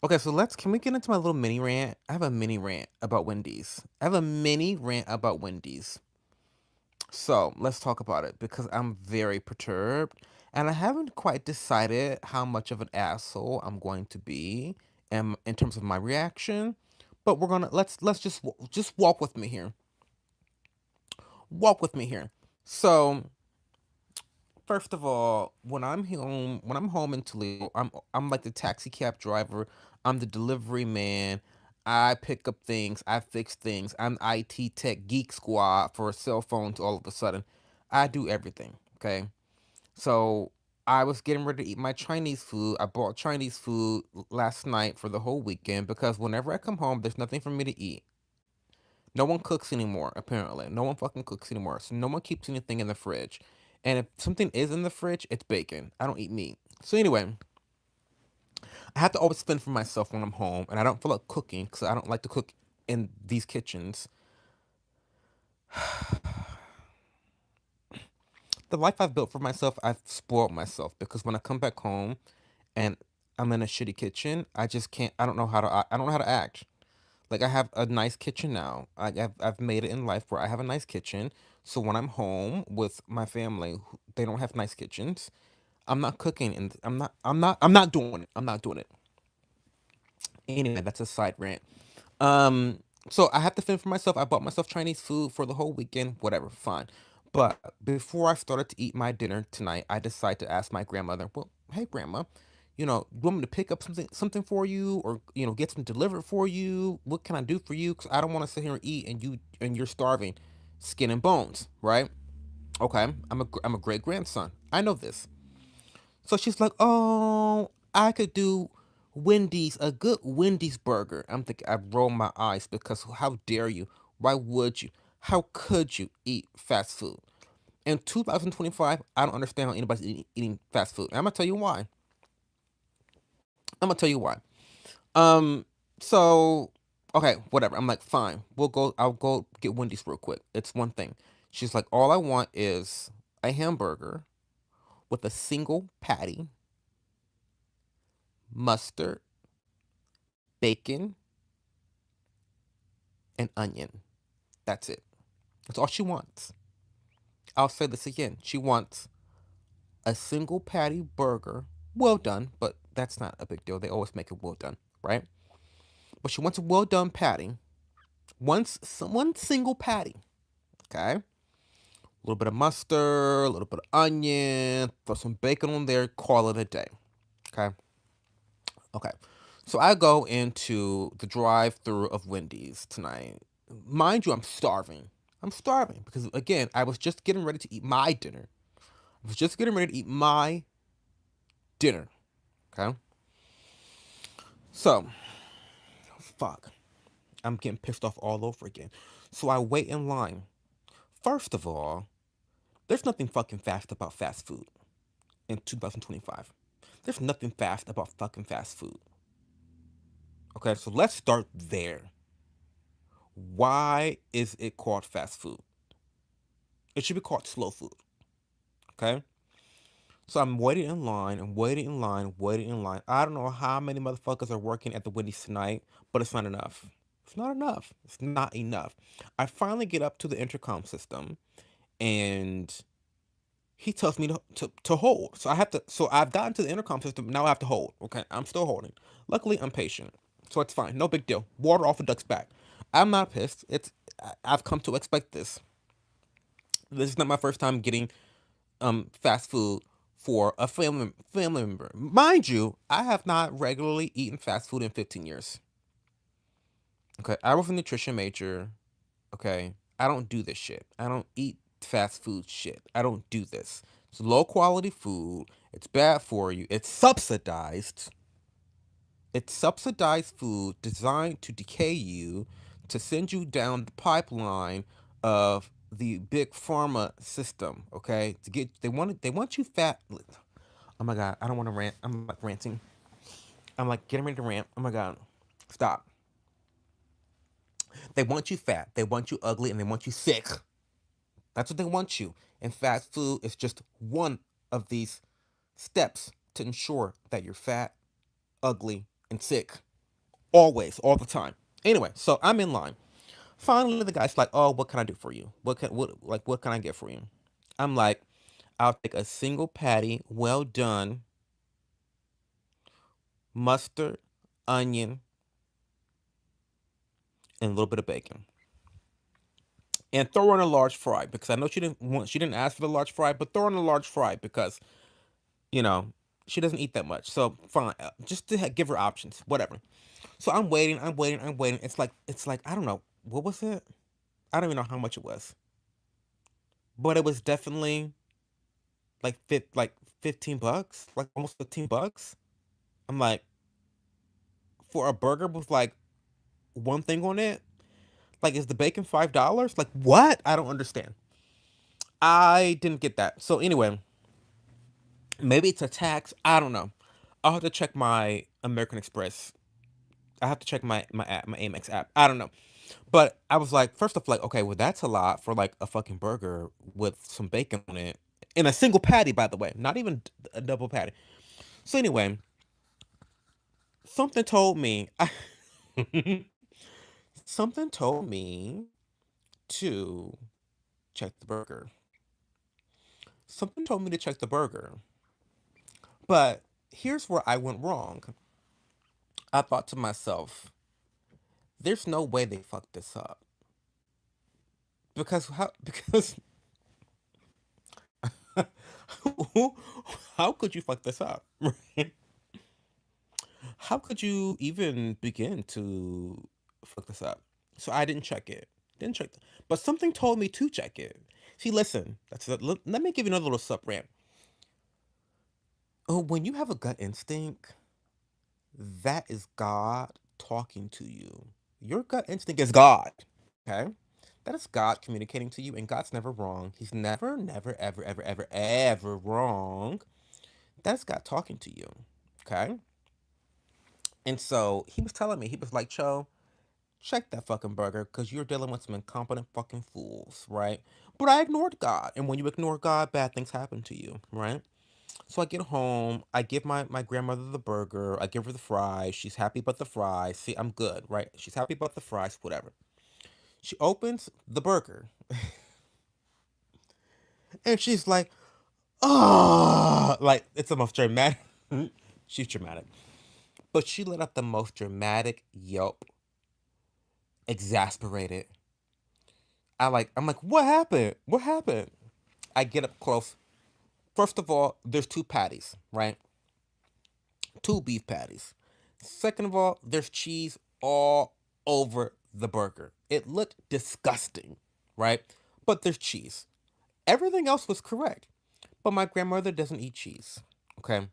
Okay, so can we get into my little mini rant? I have a mini rant about Wendy's. I have a mini rant about Wendy's. So let's talk about it because I'm very perturbed and I haven't quite decided how much of an asshole I'm going to be in terms of my reaction. But we're gonna let's just walk with me here. Walk with me here. So first of all, when I'm home in Toledo, I'm like the taxi cab driver. I'm the delivery man. I pick up things. I fix things. I'm IT tech geek squad for cell phones. All of a sudden, I do everything. Okay, so I was getting ready to eat my Chinese food. I bought Chinese food last night for the whole weekend because whenever I come home, there's nothing for me to eat. No one cooks anymore, apparently. No one fucking cooks anymore. So no one keeps anything in the fridge. And if something is in the fridge, it's bacon. I don't eat meat. So anyway, I have to always fend for myself when I'm home, and I don't feel like cooking because I don't like to cook in these kitchens. The life I've built for myself, I've spoiled myself because when I come back home and I'm in a shitty kitchen, I just can't. I don't know how to. I don't know how to act. Like I have a nice kitchen now. I've made it in life where I have a nice kitchen. So when I'm home with my family, they don't have nice kitchens. I'm not cooking, and I'm not doing it. I'm not doing it. Anyway, that's a side rant. Um, so I have to fend for myself. I bought myself Chinese food for the whole weekend. Whatever, fine. But before I started to eat my dinner tonight, I decided to ask my grandmother, "Well, hey grandma, you want me to pick up something for you, or get some delivered for you? What can I do for you? Because I don't want to sit here and eat, and you're starving, skin and bones, right? Okay, I'm a great grandson. I know this. So she's like, "Oh, I could do Wendy's, a good Wendy's burger." I'm thinking, I roll my eyes because how dare you? Why would you? How could you eat fast food? In 2025, I don't understand how anybody's eating fast food. And I'm gonna tell you why. I'm gonna tell you why. Um, so okay, whatever. I'm like, fine. We'll go. I'll go get Wendy's real quick. It's one thing. She's like, all I want is a hamburger with a single patty, mustard, bacon, and onion. That's it. That's all she wants. I'll say this again. She wants a single patty burger, well done, but that's not a big deal. They always make it well done, right? But she wants a well done patty. One single patty. Okay. A little bit of mustard, a little bit of onion, throw some bacon on there, call it a day. Okay. Okay. So I go into the drive through of Wendy's tonight. Mind you, I'm starving. I'm starving because, again, I was just getting ready to eat my dinner. I was just getting ready to eat my dinner. Okay. So, fuck. I'm getting pissed off all over again. So I wait in line. First of all, there's nothing fucking fast about fast food in 2025. There's nothing fast about fucking fast food. Okay, so let's start there. Why is it called fast food? It should be called slow food. Okay? So I'm waiting in line and waiting in line, waiting in line. I don't know how many motherfuckers are working at the Wendy's tonight, but it's not enough. It's not enough. It's not enough. I finally get up to the intercom system and he tells me to hold. So I've gotten to the intercom system. Now I have to hold. Okay. I'm still holding. Luckily, I'm patient. So it's fine. No big deal. Water off a duck's back. I'm not pissed. I've come to expect this. This is not my first time getting fast food for a family member. Mind you, I have not regularly eaten fast food in 15 years. Okay, I was a nutrition major. Okay, I don't do this shit. I don't eat fast food shit. I don't do this. It's low quality food. It's bad for you. It's subsidized. It's subsidized food designed to decay you, to send you down the pipeline of the big pharma system. Okay, to get they want you fat. Oh my god, I don't want to rant. I'm like ranting. I'm like getting ready to rant. Oh my god, stop. They want you fat. They want you ugly, and they want you sick. That's what they want you. And fast food is just one of these steps to ensure that you're fat, ugly, and sick. Always, all the time. Anyway, so I'm in line. Finally, the guy's like, "Oh, what can I do for you? What can I get for you?" I'm like, "I'll take a single patty, well done, mustard, onion, and a little bit of bacon, and throw in a large fry because I know she didn't ask for the large fry, but throw in a large fry because you know she doesn't eat that much. So fine, just to give her options, whatever." So I'm waiting, I'm waiting, I'm waiting. It's like I don't know what was it. I don't even know how much it was, but it was definitely like 15 bucks, like almost $15. I'm like, for a burger with like one thing on it, like is the bacon $5? Like what? I don't understand. I didn't get that. So anyway, maybe it's a tax. I don't know. I'll have to check my American Express. I have to check my app, my Amex app. I don't know. But I was like, first off, like, okay, well, that's a lot for like a fucking burger with some bacon on it. In a single patty, by the way, not even a double patty. So anyway, something told me, something told me to check the burger. Something told me to check the burger. But here's where I went wrong. I thought to myself, there's no way they fucked this up. Because how? Because how could you fuck this up? Right? How could you even begin to fuck this up? So I didn't check it. Didn't check, but something told me to check it. See, listen. Let me give you another little sub rant. Oh, when you have a gut instinct, that is God talking to you. Your gut instinct is God. Okay, that is God communicating to you, and God's never wrong. He's never, never, ever, ever, ever, ever wrong. That's God talking to you. Okay, and so he was telling me, he was like, "Cho, check that fucking burger because you're dealing with some incompetent fucking fools, right?" But I ignored God. And when you ignore God, bad things happen to you, right? So I get home, I give my grandmother the burger, I give her the fries. She's happy about the fries. See, I'm good, right? She's happy about the fries, whatever. She opens the burger and she's like, oh, like it's the most dramatic. She's dramatic. But she let out the most dramatic yelp, exasperated. I'm like, what happened? What happened? I get up close. First of all, there's two patties, right? Two beef patties. Second of all, there's cheese all over the burger. It looked disgusting, right? But there's cheese. Everything else was correct. But my grandmother doesn't eat cheese. Okay.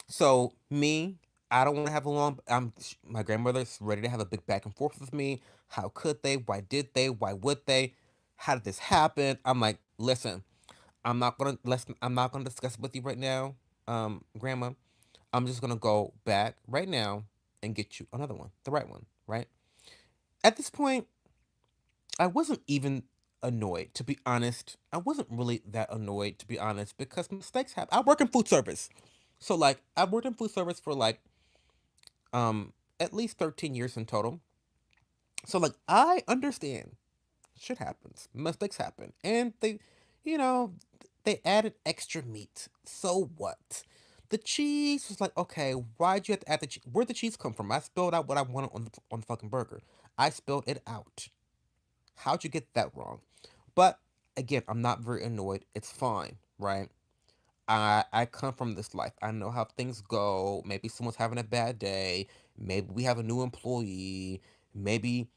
So me, I don't want to have a long. My grandmother's ready to have a big back and forth with me. How could they? Why did they? Why would they? How did this happen? I'm like, listen, I'm not gonna discuss it with you right now, Grandma. I'm just gonna go back right now and get you another one, the right one, right? At this point, I wasn't even annoyed, to be honest. I wasn't really that annoyed, to be honest, because mistakes happen. I work in food service, so like I've worked in food service for like um at least 13 years in total. So like I understand shit happens, mistakes happen, and you know, they added extra meat. So what? The cheese was like, okay, why'd you have to add the cheese? Where'd the cheese come from? I spelled out what I wanted on the fucking burger. I spelled it out. How'd you get that wrong? But again, I'm not very annoyed. It's fine, right? I come from this life. I know how things go. Maybe someone's having a bad day. Maybe we have a new employee. Maybe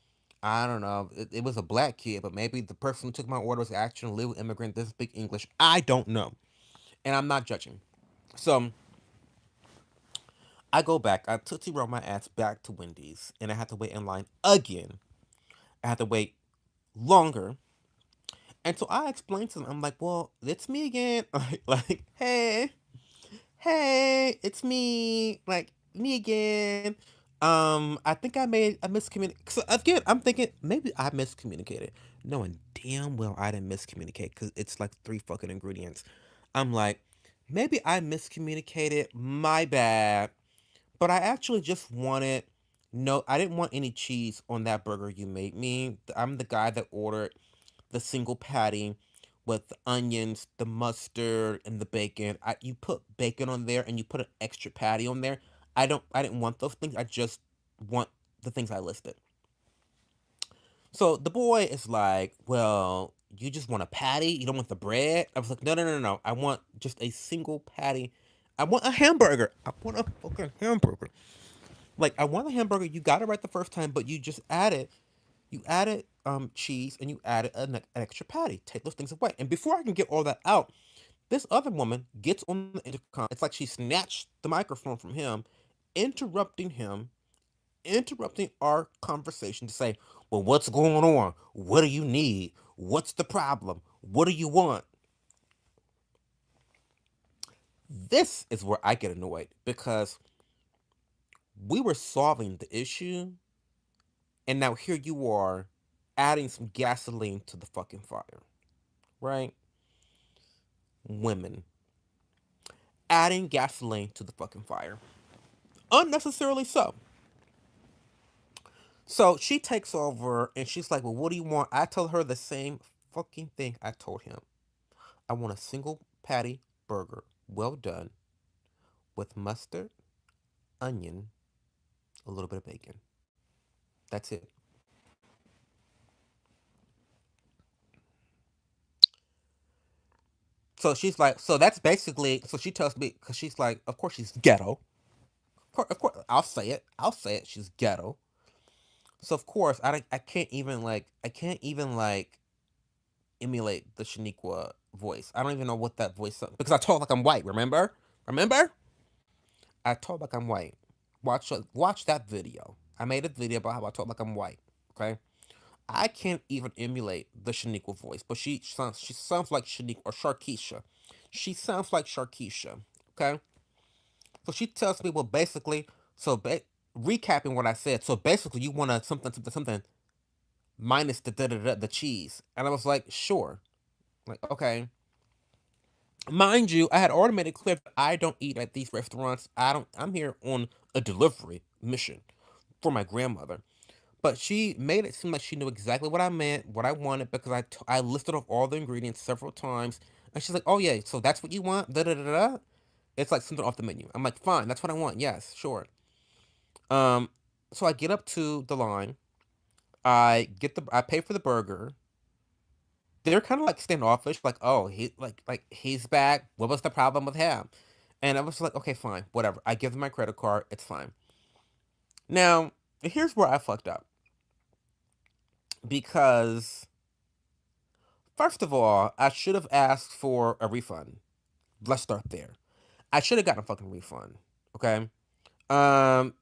I don't know. It was a black kid, but maybe the person who took my order was actually a legal immigrant. Doesn't speak English. I don't know, and I'm not judging. So I go back. I tootsie roll my ass back to Wendy's, and I had to wait in line again. I had to wait longer. And so I explained to them, I'm like, well, it's me again. Hey, hey, it's me. Like, me again. I think I made a miscommunication. So again, I'm thinking maybe I miscommunicated. Knowing damn well I didn't miscommunicate because it's like three fucking ingredients. I'm like, maybe I miscommunicated. My bad. But I actually just wanted No, I didn't want any cheese on that burger you made me. I'm the guy that ordered the single patty with the onions, the mustard, and the bacon. You put bacon on there and you put an extra patty on there. I didn't want those things. I just want the things I listed. So the boy is like, "Well, you just want a patty? You don't want the bread?" I was like, "No, no, no, no. I want just a single patty. I want a hamburger. I want a fucking hamburger. Like I want a hamburger. You got it right the first time, but you added cheese and you added an extra patty. Take those things away." And before I can get all that out, this other woman gets on the intercom. It's like she snatched the microphone from him, interrupting him, interrupting our conversation to say, "Well, what's going on? What do you need? What's the problem? What do you want?" This is where I get annoyed because we were solving the issue, and now here you are adding some gasoline to the fucking fire, right? Women adding gasoline to the fucking fire. Unnecessarily so. So she takes over and she's like, "Well, what do you want?" I tell her the same fucking thing I told him. I want a single patty burger, well done, with mustard, onion, a little bit of bacon. That's it. So she's like, so that's basically, so she tells me, because she's like, of course she's ghetto. Of course, I'll say it. I'll say it. She's ghetto. So of course, I can't even like, I can't even like emulate the Shaniqua voice. I don't even know what that voice because I talk like I'm white. Remember? Remember? I talk like I'm white. Watch that video. I made a video about how I talk like I'm white. Okay. I can't even emulate the Shaniqua voice, but she sounds like Shaniqua or Sharkeisha. She sounds like Sharkeisha. Okay. So she tells me, well, basically, recapping what I said. So basically, you want a something something something minus the the cheese, and I was like, sure. Like, okay. Mind you, I had already made it clear that I don't eat at these restaurants. I don't. I'm here on a delivery mission for my grandmother. But she made it seem like she knew exactly what I meant, what I wanted, because I listed off all the ingredients several times, and she's like, "Oh yeah, so that's what you want?" Da da da da. It's like something off the menu. I'm like, "Fine, that's what I want. Yes, sure." Um, so I get up to the line. I pay for the burger. They're kind of like standoffish, like, "Oh, like he's back. What was the problem with him?" And I was like, "Okay, fine, whatever." I give them my credit card. It's fine. Now, here's where I fucked up because first of all, I should have asked for a refund. Let's start there. I should have gotten a fucking refund. Okay. Um,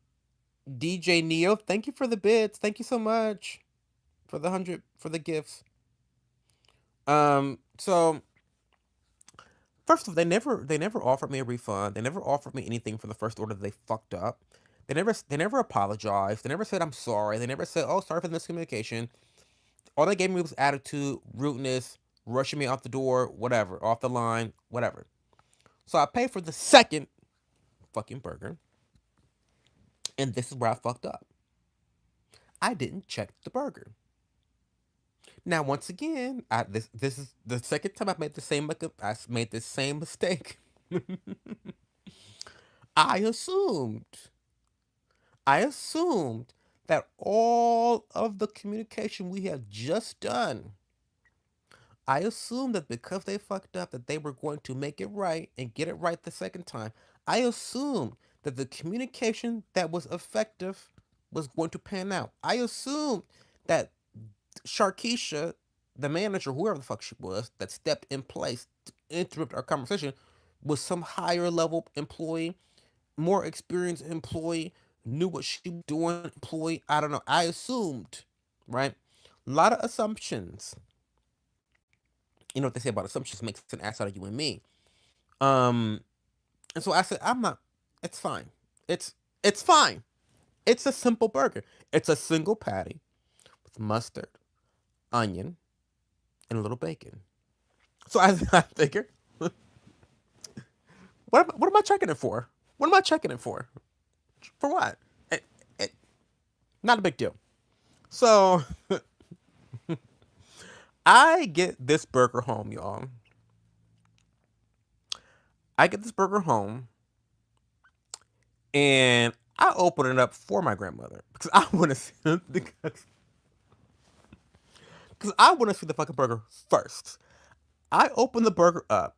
DJ Neo, thank you for the bits. Thank you so much for the 100 for the gifts. So first of all, they never offered me a refund. They never offered me anything for the first order that they fucked up. They never apologized. They never said I'm sorry. They never said, "Oh, sorry for the miscommunication." All they gave me was attitude, rudeness, rushing me out the door, whatever, off the line, whatever. So I paid for the second fucking burger, and this is where I fucked up. I didn't check the burger. Now, once again, this is the second time I've made the same I made the same mistake. I assumed I assumed that all of the communication we have just done, I assumed that because they fucked up that they were going to make it right and get it right the second time. I assumed that the communication that was effective was going to pan out. I assumed that Sharkeisha, the manager, whoever the fuck she was, that stepped in place to interrupt our conversation, was some higher level employee, more experienced employee, knew what she was doing, employee. I don't know. I assumed, right? A lot of assumptions. You know what they say about assumptions makes an ass out of you and me. Um, and so I said, I'm not. It's fine. It's it's fine. It's a simple burger. It's a single patty with mustard, onion, and a little bacon. So I figured, what am I checking it for? What am I checking it for? For what? It, it, Not a big deal. So I get this burger home, y'all. I get this burger home and I open it up for my grandmother because I want to see because I want to see the fucking burger first. I open the burger up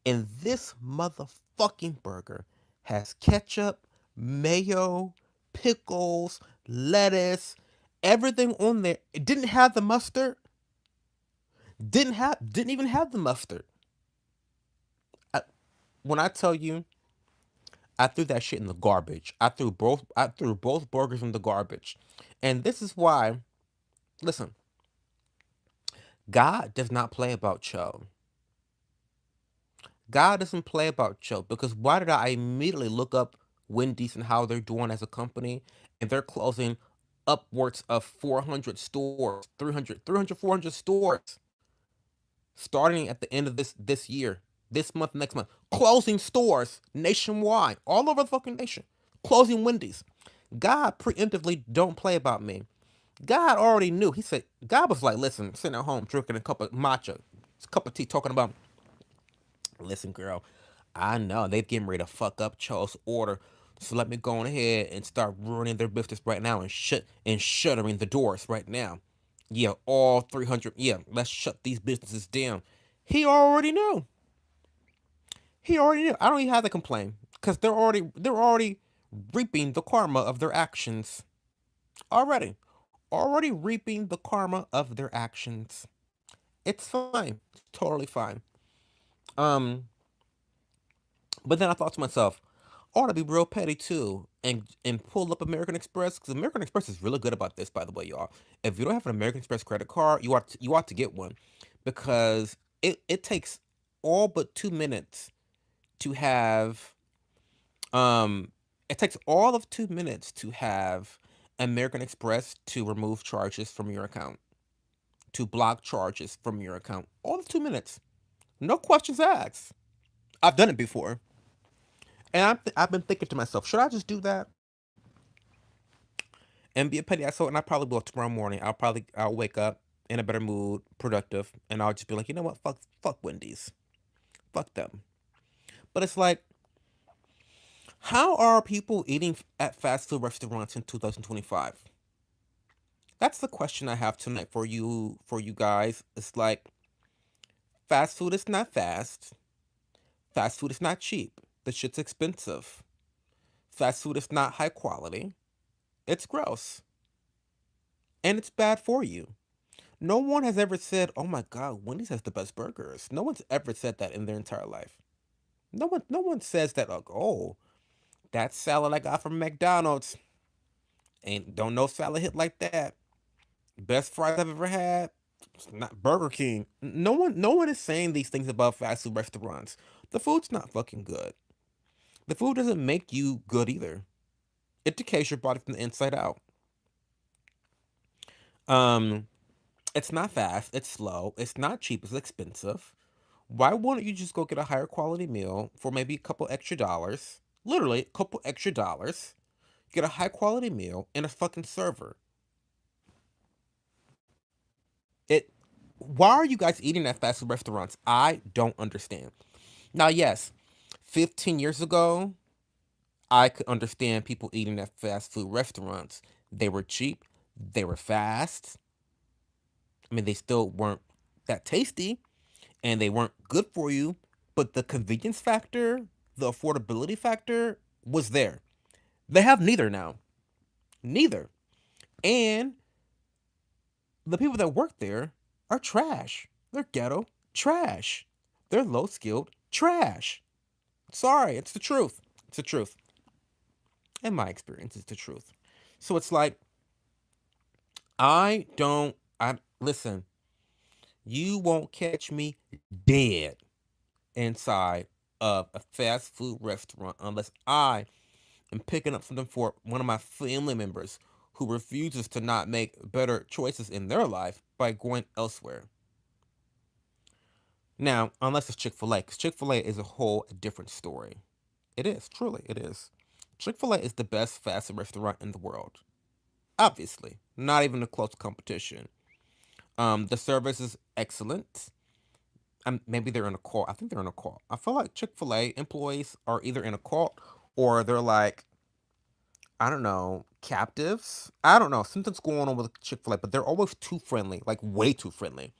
and this motherfucking burger has ketchup, mayo, pickles, lettuce, everything on there. It didn't have the mustard. Didn't even have the mustard. I, when I tell you, I threw that shit in the garbage. I threw both burgers in the garbage. And this is why, listen, God does not play about Cho. God doesn't play about Cho because why did I immediately look up Wendy's and how they're doing as a company and they're closing upwards of 400 stores, 400 stores starting at the end of this year, this month, next month, closing stores nationwide, all over the fucking nation, closing Wendy's. God preemptively don't play about me. God already knew. He said, God was like, listen, sitting at home drinking a cup of matcha, a cup of tea, talking about, listen, girl, I know they're getting ready to fuck up Charles' order. So let me go on ahead and start ruining their business right now and shuttering the doors right now. Yeah, all 300. Yeah, let's shut these businesses down. He already knew. He already knew. I don't even have to complain because they're already reaping the karma of their actions. Already reaping the karma of their actions. It's fine. It's totally fine. Um, but then I thought to myself, I ought to be real petty too, and pull up American Express because American Express is really good about this. By the way, y'all, if you don't have an American Express credit card, you ought to get one because it takes all but 2 minutes to have it takes all of 2 minutes to have American Express to remove charges from your account, to block charges from your account. All of 2 minutes, no questions asked. I've done it before, and I've been thinking to myself, should I just do that and be a petty asshole? And I probably will tomorrow morning. I'll wake up in a better mood, productive, and I'll just be like, you know what, fuck Wendy's, fuck them. But it's like, how are people eating at fast food restaurants in 2025? That's the question I have tonight for you guys. It's like fast food is not fast. Fast food is not cheap. The shit's expensive. Fast food is not high quality. It's gross. And it's bad for you. No one has ever said, "Oh my god, Wendy's has the best burgers." No one's ever said that in their entire life. No one says that like, "Oh, that salad I got from McDonald's ain't don't no salad hit like that. Best fries I've ever had. It's not Burger King." No one is saying these things about fast food restaurants. The food's not fucking good. The food doesn't make you good either. It decays your body from the inside out. Um, it's not fast, it's slow, it's not cheap, it's expensive. Why wouldn't you just go get a higher quality meal for maybe a couple extra dollars? Literally, a couple extra dollars. Get a high quality meal and a fucking server. It why are you guys eating at fast food restaurants? I don't understand. Now, yes, 15 years ago, I could understand people eating at fast food restaurants. They were cheap, they were fast. I mean, they still weren't that tasty and they weren't good for you, but the convenience factor, the affordability factor was there. They have neither now. Neither. And the people that work there are trash. They're ghetto trash. They're low skilled trash. Sorry, it's the truth. It's the truth. In my experience, it's the truth. So it's like, I listen, you won't catch me dead inside of a fast food restaurant unless I am picking up something for one of my family members who refuses to not make better choices in their life by going elsewhere. Now, unless it's Chick fil A, because Chick fil A is a whole different story. It is, truly, it is. Chick fil A is the best fast food restaurant in the world. obviously. Not even a close competition. The service is excellent. Maybe they're in a cult. I think they're in a cult. I feel like Chick-fil-A employees are either in a cult or they're like, I don't know, captives. I don't know. Something's going on with Chick-fil-A, but they're always too friendly, like way too friendly.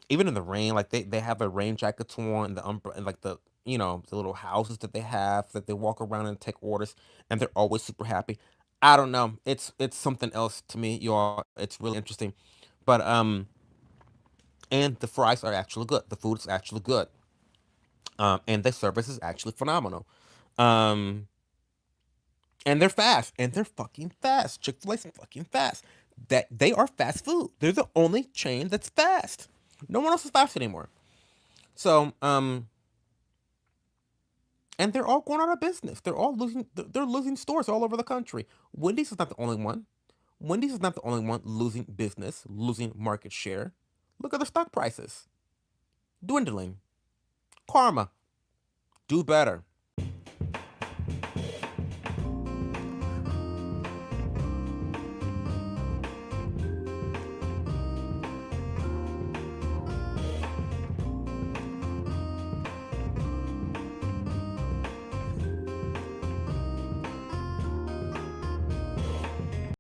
Even in the rain, like they have their rain jackets on, the and like the the little houses that they have that they walk around and take orders, and they're always super happy. I don't know. It's something else to me, y'all. It's really interesting, but and the fries are actually good. The food is actually good, and the service is actually phenomenal. Um, and they're fast, and they're fucking fast. Chick Fil A's fucking fast. That they are fast food. They're the only chain that's fast. No one else is fast anymore. So, and they're all going out of business. They're all losing. They're losing stores all over the country. Wendy's is not the only one. Wendy's is not the only one losing business, losing market share. Look at the stock prices dwindling. Karma, do better.